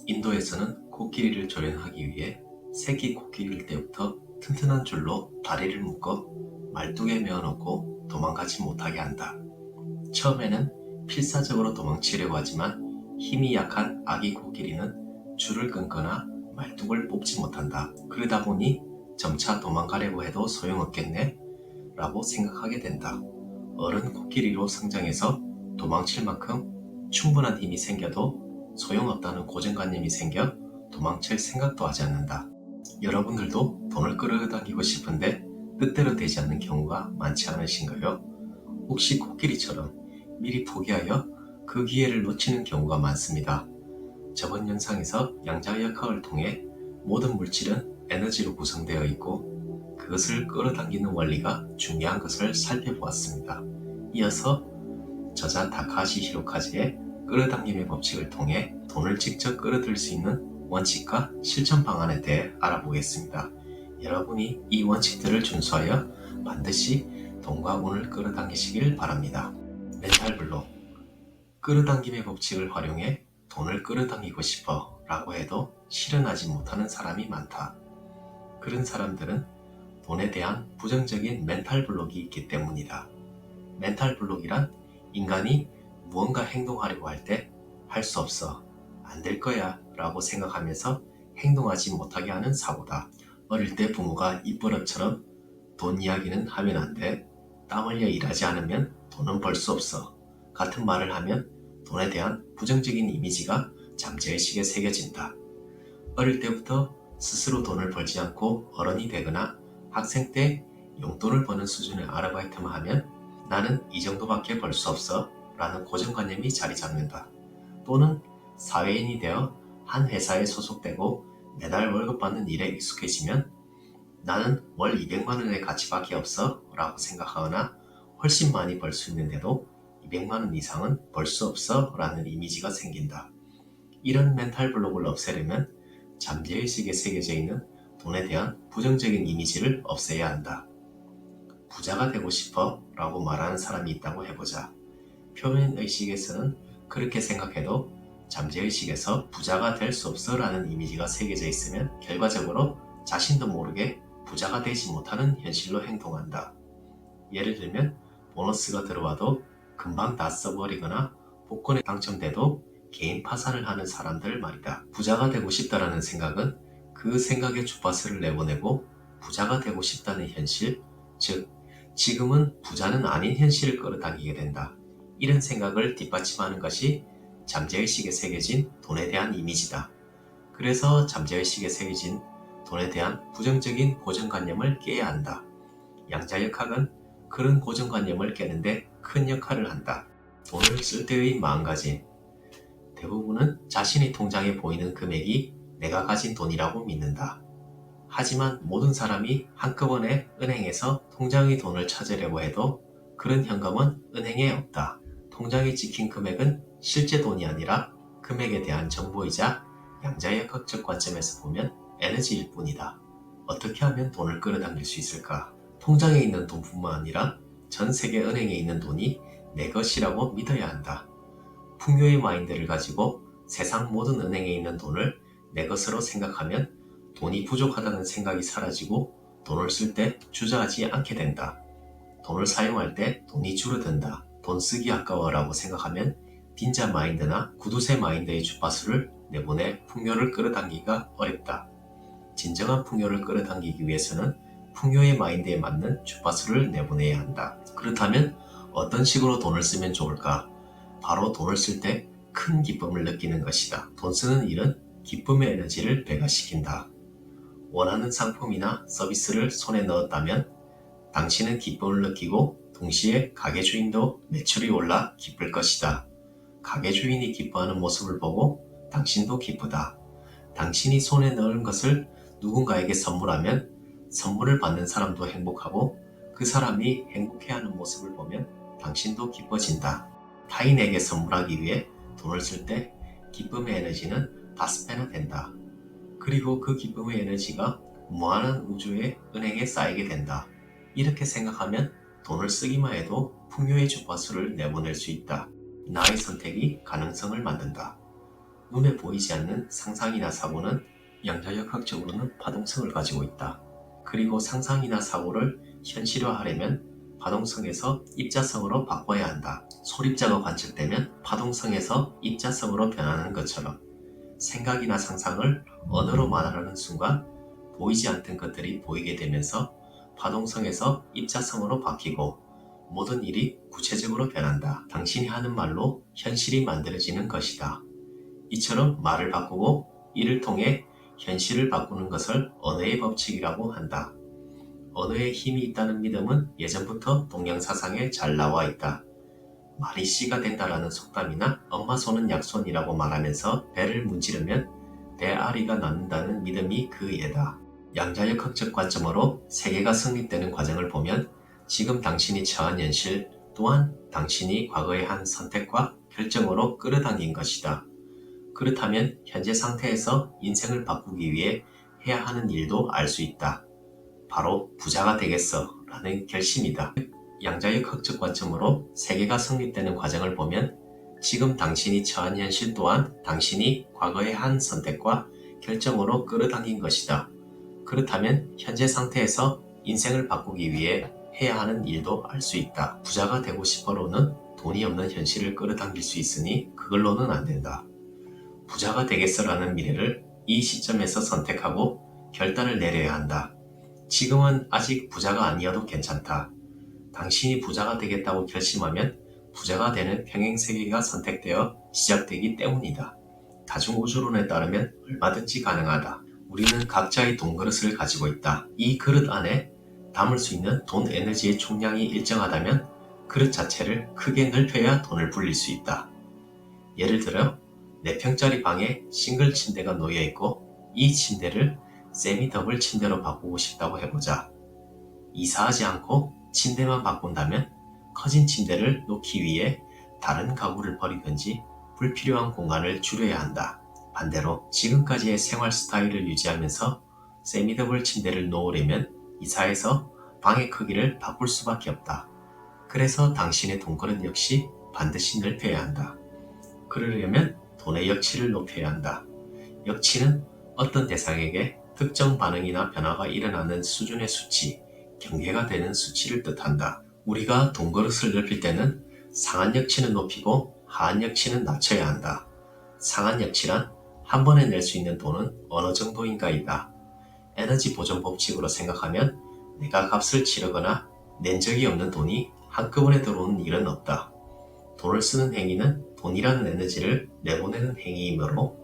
인도에서는 코끼리를 조련하기 위해 새끼 코끼리일 때부터 튼튼한 줄로 다리를 묶어 말뚝에 메어놓고 도망가지 못하게 한다. 처음에는 필사적으로 도망치려고 하지만 힘이 약한 아기 코끼리는 줄을 끊거나 말뚝을 뽑지 못한다. 그러다 보니 점차 도망가려고 해도 소용없겠네? 라고 생각하게 된다. 어른 코끼리로 성장해서 도망칠 만큼 충분한 힘이 생겨도 소용없다는 고정관념이 생겨 도망칠 생각도 하지 않는다. 여러분들도 돈을 끌어당기고 싶은데 뜻대로 되지 않는 경우가 많지 않으신가요? 혹시 코끼리처럼 미리 포기하여 그 기회를 놓치는 경우가 많습니다. 저번 영상에서 양자역학을 통해 모든 물질은 에너지로 구성되어 있고 그것을 끌어당기는 원리가 중요한 것을 살펴보았습니다. 이어서 저자 다카시 히로카즈의 끌어당김의 법칙을 통해 돈을 직접 끌어들일 수 있는 원칙과 실천 방안에 대해 알아보겠습니다. 여러분이 이 원칙들을 준수하여 반드시 돈과 운을 끌어당기시길 바랍니다. 멘탈 블록. 끌어당김의 법칙을 활용해 돈을 끌어당기고 싶어 라고 해도 실현하지 못하는 사람이 많다. 그런 사람들은 돈에 대한 부정적인 멘탈 블록이 있기 때문이다. 멘탈 블록이란 인간이 무언가 행동하려고 할 때 할 수 없어, 안 될 거야 라고 생각하면서 행동하지 못하게 하는 사고다. 어릴 때 부모가 입버릇처럼 돈 이야기는 하면 안 돼, 땀 흘려 일하지 않으면 돈은 벌 수 없어 같은 말을 하면 돈에 대한 부정적인 이미지가 잠재의식에 새겨진다. 어릴 때부터 스스로 돈을 벌지 않고 어른이 되거나 학생 때 용돈을 버는 수준의 아르바이트만 하면 나는 이 정도밖에 벌 수 없어 라는 고정관념이 자리 잡는다. 또는 사회인이 되어 한 회사에 소속되고 매달 월급 받는 일에 익숙해지면 나는 월 200만 원의 가치밖에 없어 라고 생각하거나 훨씬 많이 벌 수 있는데도 200만 원 이상은 벌 수 없어 라는 이미지가 생긴다. 이런 멘탈 블록을 없애려면 잠재의식에 새겨져 있는 돈에 대한 부정적인 이미지를 없애야 한다. 부자가 되고 싶어 라고 말하는 사람이 있다고 해보자. 표면의식에서는 그렇게 생각해도 잠재의식에서 부자가 될 수 없어 라는 이미지가 새겨져 있으면 결과적으로 자신도 모르게 부자가 되지 못하는 현실로 행동한다. 예를 들면 보너스가 들어와도 금방 다 써버리거나 복권에 당첨돼도 개인 파산을 하는 사람들 말이다. 부자가 되고 싶다라는 생각은 그 생각에 주파수를 내보내고 부자가 되고 싶다는 현실, 즉 지금은 부자는 아닌 현실을 끌어당기게 된다. 이런 생각을 뒷받침하는 것이 잠재의식에 새겨진 돈에 대한 이미지다. 그래서 잠재의식에 새겨진 돈에 대한 부정적인 고정관념을 깨야 한다. 양자역학은 그런 고정관념을 깨는데 큰 역할을 한다. 돈을 쓸 때의 마음가짐. 대부분은 자신의 통장에 보이는 금액이 내가 가진 돈이라고 믿는다. 하지만 모든 사람이 한꺼번에 은행에서 통장의 돈을 찾으려고 해도 그런 현금은 은행에 없다. 통장에 찍힌 금액은 실제 돈이 아니라 금액에 대한 정보이자 양자역학적 관점에서 보면 에너지일 뿐이다. 어떻게 하면 돈을 끌어당길 수 있을까? 통장에 있는 돈뿐만 아니라 전 세계 은행에 있는 돈이 내 것이라고 믿어야 한다. 풍요의 마인드를 가지고 세상 모든 은행에 있는 돈을 내 것으로 생각하면 돈이 부족하다는 생각이 사라지고 돈을 쓸 때 주저하지 않게 된다. 돈을 사용할 때 돈이 줄어든다. 돈 쓰기 아까워라고 생각하면 빈자 마인드나 구두쇠 마인드의 주파수를 내보내 풍요를 끌어당기기가 어렵다. 진정한 풍요를 끌어당기기 위해서는 풍요의 마인드에 맞는 주파수를 내보내야 한다. 그렇다면 어떤 식으로 돈을 쓰면 좋을까? 바로 돈을 쓸 때 큰 기쁨을 느끼는 것이다. 돈 쓰는 일은 기쁨의 에너지를 배가시킨다. 원하는 상품이나 서비스를 손에 넣었다면 당신은 기쁨을 느끼고 동시에 가게 주인도 매출이 올라 기쁠 것이다. 가게 주인이 기뻐하는 모습을 보고 당신도 기쁘다. 당신이 손에 넣은 것을 누군가에게 선물하면 선물을 받는 사람도 행복하고 그 사람이 행복해하는 모습을 보면 당신도 기뻐진다. 타인에게 선물하기 위해 돈을 쓸 때 기쁨의 에너지는 5배나 된다. 그리고 그 기쁨의 에너지가 무한한 우주의 은행에 쌓이게 된다. 이렇게 생각하면 돈을 쓰기만 해도 풍요의 주파수를 내보낼 수 있다. 나의 선택이 가능성을 만든다. 눈에 보이지 않는 상상이나 사고는 양자역학적으로는 파동성을 가지고 있다. 그리고 상상이나 사고를 현실화하려면 파동성에서 입자성으로 바꿔야 한다. 소립자가 관측되면 파동성에서 입자성으로 변하는 것처럼 생각이나 상상을 언어로 말하는 순간 보이지 않던 것들이 보이게 되면서 파동성에서 입자성으로 바뀌고 모든 일이 구체적으로 변한다. 당신이 하는 말로 현실이 만들어지는 것이다. 이처럼 말을 바꾸고 이를 통해 현실을 바꾸는 것을 언어의 법칙이라고 한다. 언어에 힘이 있다는 믿음은 예전부터 동양사상에 잘 나와 있다. 말이 씨가 된다라는 속담이나 엄마 손은 약손이라고 말하면서 배를 문지르면 배앓이가 낫는다는 믿음이 그 예다. 양자역학적 관점으로 세계가 성립되는 과정을 보면 지금 당신이 처한 현실 또한 당신이 과거에 한 선택과 결정으로 끌어당긴 것이다. 그렇다면 현재 상태에서 인생을 바꾸기 위해 해야 하는 일도 알 수 있다. 바로 부자가 되겠어 라는 결심이다. 양자역학적 관점으로 세계가 성립되는 과정을 보면 지금 당신이 처한 현실 또한 당신이 과거에 한 선택과 결정으로 끌어당긴 것이다. 그렇다면 현재 상태에서 인생을 바꾸기 위해 해야 하는 일도 알 수 있다. 부자가 되고 싶어로는 돈이 없는 현실을 끌어당길 수 있으니 그걸로는 안 된다. 부자가 되겠어라는 미래를 이 시점에서 선택하고 결단을 내려야 한다. 지금은 아직 부자가 아니어도 괜찮다. 당신이 부자가 되겠다고 결심하면 부자가 되는 평행세계가 선택되어 시작되기 때문이다. 다중우주론에 따르면 얼마든지 가능하다. 우리는 각자의 돈 그릇을 가지고 있다. 이 그릇 안에 담을 수 있는 돈 에너지의 총량이 일정하다면 그릇 자체를 크게 넓혀야 돈을 불릴 수 있다. 예를 들어 4평짜리 방에 싱글 침대가 놓여있고 이 침대를 세미 더블 침대로 바꾸고 싶다고 해보자. 이사하지 않고 침대만 바꾼다면 커진 침대를 놓기 위해 다른 가구를 버리든지 불필요한 공간을 줄여야 한다. 반대로 지금까지의 생활 스타일을 유지하면서 세미 더블 침대를 놓으려면 이사해서 방의 크기를 바꿀 수밖에 없다. 그래서 당신의 돈그릇 역시 반드시 넓혀야 한다. 그러려면 돈의 역치를 높여야 한다. 역치는 어떤 대상에게 특정 반응이나 변화가 일어나는 수준의 수치, 경계가 되는 수치를 뜻한다. 우리가 돈 그릇을 넓힐 때는 상한 역치는 높이고 하한 역치는 낮춰야 한다. 상한 역치란 한 번에 낼 수 있는 돈은 어느 정도인가이다. 에너지 보존 법칙으로 생각하면 내가 값을 치르거나 낸 적이 없는 돈이 한꺼번에 들어오는 일은 없다. 돈을 쓰는 행위는 돈이라는 에너지를 내보내는 행위이므로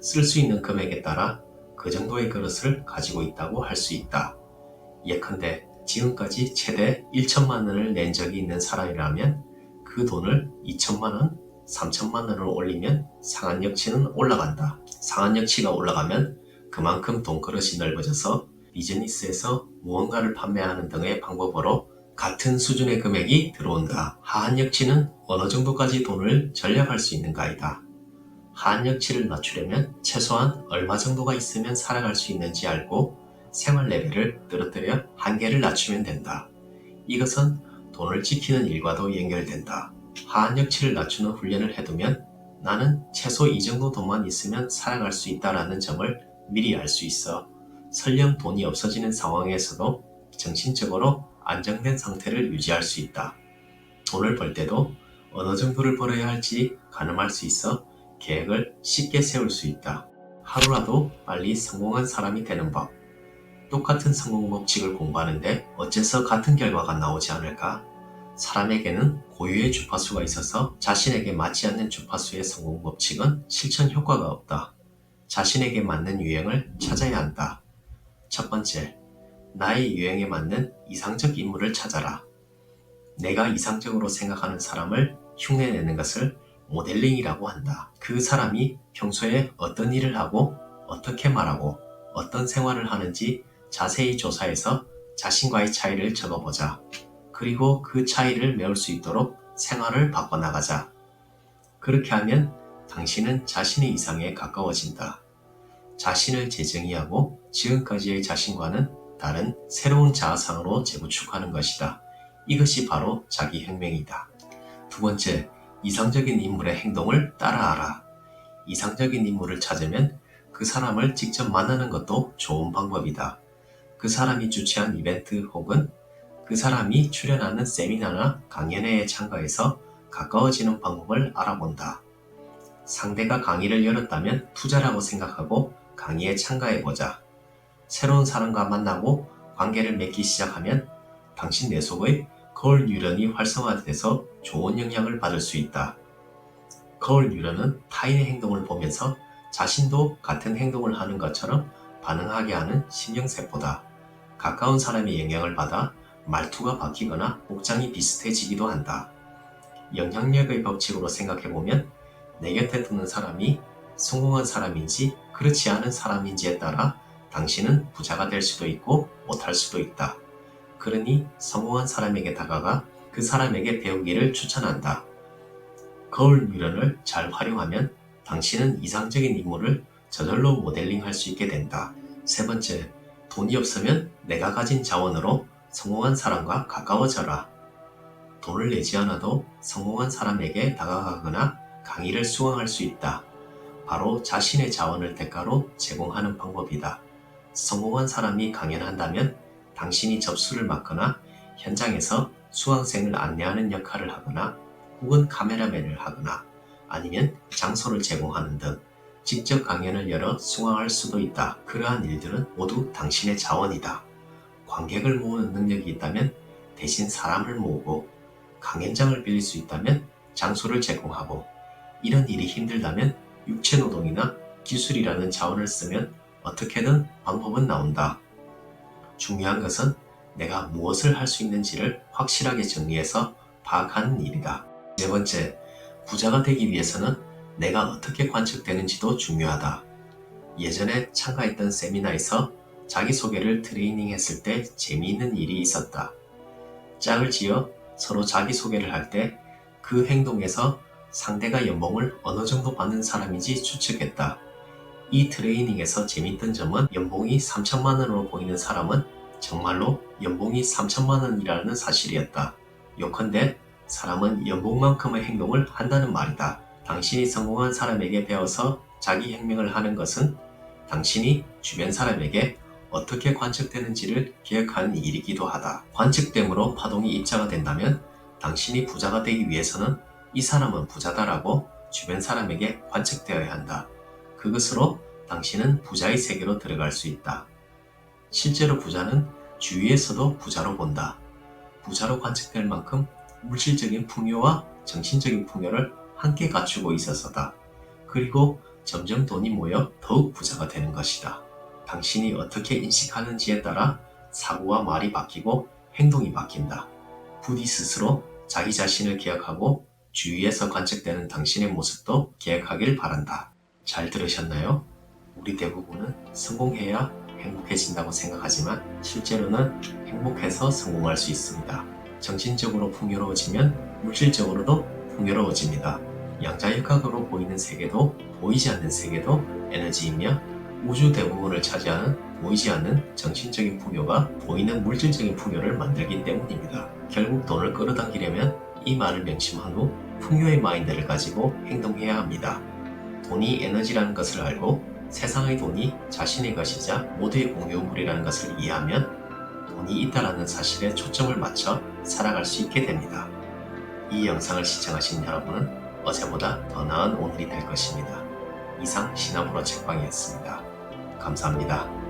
쓸 수 있는 금액에 따라 그 정도의 그릇을 가지고 있다고 할 수 있다. 예컨대 지금까지 최대 1천만 원을 낸 적이 있는 사람이라면 그 돈을 2천만 원, 3천만 원으로 올리면 상한 역치는 올라간다. 상한 역치가 올라가면 그만큼 돈 그릇이 넓어져서 비즈니스에서 무언가를 판매하는 등의 방법으로 같은 수준의 금액이 들어온다. 하한 역치는 어느 정도까지 돈을 절약할 수 있는가이다. 하한 역치를 낮추려면 최소한 얼마 정도가 있으면 살아갈 수 있는지 알고 생활 레벨을 떨어뜨려 한계를 낮추면 된다. 이것은 돈을 지키는 일과도 연결된다. 하한 역치를 낮추는 훈련을 해두면 나는 최소 이 정도 돈만 있으면 살아갈 수 있다라는 점을 미리 알 수 있어 설령 돈이 없어지는 상황에서도 정신적으로 안정된 상태를 유지할 수 있다. 돈을 벌 때도 어느 정도를 벌어야 할지 가늠할 수 있어 계획을 쉽게 세울 수 있다. 하루라도 빨리 성공한 사람이 되는 법. 똑같은 성공 법칙을 공부하는데 어째서 같은 결과가 나오지 않을까? 사람에게는 고유의 주파수가 있어서 자신에게 맞지 않는 주파수의 성공 법칙은 실천 효과가 없다. 자신에게 맞는 유형을 찾아야 한다. 첫 번째, 나의 유형에 맞는 이상적 인물을 찾아라. 내가 이상적으로 생각하는 사람을 흉내내는 것을 모델링이라고 한다. 그 사람이 평소에 어떤 일을 하고 어떻게 말하고 어떤 생활을 하는지 자세히 조사해서 자신과의 차이를 적어보자. 그리고 그 차이를 메울 수 있도록 생활을 바꿔나가자. 그렇게 하면 당신은 자신의 이상에 가까워진다. 자신을 재정의하고 지금까지의 자신과는 다른 새로운 자아상으로 재구축하는 것이다. 이것이 바로 자기혁명이다. 두 번째, 이상적인 인물의 행동을 따라하라. 이상적인 인물을 찾으면 그 사람을 직접 만나는 것도 좋은 방법이다. 그 사람이 주최한 이벤트 혹은 그 사람이 출연하는 세미나나 강연회에 참가해서 가까워지는 방법을 알아본다. 상대가 강의를 열었다면 투자라고 생각하고 강의에 참가해보자. 새로운 사람과 만나고 관계를 맺기 시작하면 당신 내 속의 거울 뉴런이 활성화돼서 좋은 영향을 받을 수 있다. 거울 뉴런은 타인의 행동을 보면서 자신도 같은 행동을 하는 것처럼 반응하게 하는 신경세포다. 가까운 사람의 영향을 받아 말투가 바뀌거나 복장이 비슷해지기도 한다. 영향력의 법칙으로 생각해보면 내 곁에 두는 사람이 성공한 사람인지 그렇지 않은 사람인지에 따라 당신은 부자가 될 수도 있고 못할 수도 있다. 그러니 성공한 사람에게 다가가 그 사람에게 배우기를 추천한다. 거울 미러를 잘 활용하면 당신은 이상적인 인물을 저절로 모델링할 수 있게 된다. 세 번째, 돈이 없으면 내가 가진 자원으로 성공한 사람과 가까워져라. 돈을 내지 않아도 성공한 사람에게 다가가거나 강의를 수강할 수 있다. 바로 자신의 자원을 대가로 제공하는 방법이다. 성공한 사람이 강연한다면 당신이 접수를 맡거나 현장에서 수강생을 안내하는 역할을 하거나 혹은 카메라맨을 하거나 아니면 장소를 제공하는 등 직접 강연을 열어 수강할 수도 있다. 그러한 일들은 모두 당신의 자원이다. 관객을 모으는 능력이 있다면 대신 사람을 모으고 강연장을 빌릴 수 있다면 장소를 제공하고 이런 일이 힘들다면 육체노동이나 기술이라는 자원을 쓰면 어떻게든 방법은 나온다. 중요한 것은 내가 무엇을 할 수 있는지를 확실하게 정리해서 파악하는 일이다. 네 번째, 부자가 되기 위해서는 내가 어떻게 관측되는지도 중요하다. 예전에 참가했던 세미나에서 자기소개를 트레이닝했을 때 재미있는 일이 있었다. 짝을 지어 서로 자기소개를 할 때 그 행동에서 상대가 연봉을 어느 정도 받는 사람인지 추측했다. 이 트레이닝에서 재밌던 점은 연봉이 3천만 원으로 보이는 사람은 정말로 연봉이 3천만 원이라는 사실이었다. 요컨대 사람은 연봉만큼의 행동을 한다는 말이다. 당신이 성공한 사람에게 배워서 자기 혁명을 하는 것은 당신이 주변 사람에게 어떻게 관측되는지를 기억하는 일이기도 하다. 관측됨으로 파동이 입자가 된다면 당신이 부자가 되기 위해서는 이 사람은 부자다라고 주변 사람에게 관측되어야 한다. 그것으로 당신은 부자의 세계로 들어갈 수 있다. 실제로 부자는 주위에서도 부자로 본다. 부자로 관측될 만큼 물질적인 풍요와 정신적인 풍요를 함께 갖추고 있어서다. 그리고 점점 돈이 모여 더욱 부자가 되는 것이다. 당신이 어떻게 인식하는지에 따라 사고와 말이 바뀌고 행동이 바뀐다. 부디 스스로 자기 자신을 기억하고 주위에서 관측되는 당신의 모습도 기억하길 바란다. 잘 들으셨나요? 우리 대부분은 성공해야 행복해진다고 생각하지만 실제로는 행복해서 성공할 수 있습니다. 정신적으로 풍요로워지면 물질적으로도 풍요로워집니다. 양자역학으로 보이는 세계도 보이지 않는 세계도 에너지이며 우주 대부분을 차지하는 보이지 않는 정신적인 풍요가 보이는 물질적인 풍요를 만들기 때문입니다. 결국 돈을 끌어당기려면 이 말을 명심한 후 풍요의 마인드를 가지고 행동해야 합니다. 돈이 에너지라는 것을 알고 세상의 돈이 자신의 것이자 모두의 공유물이라는 것을 이해하면 돈이 있다라는 사실에 초점을 맞춰 살아갈 수 있게 됩니다. 이 영상을 시청하신 여러분은 어제보다 더 나은 오늘이 될 것입니다. 이상 신화보러 책방이었습니다. 감사합니다.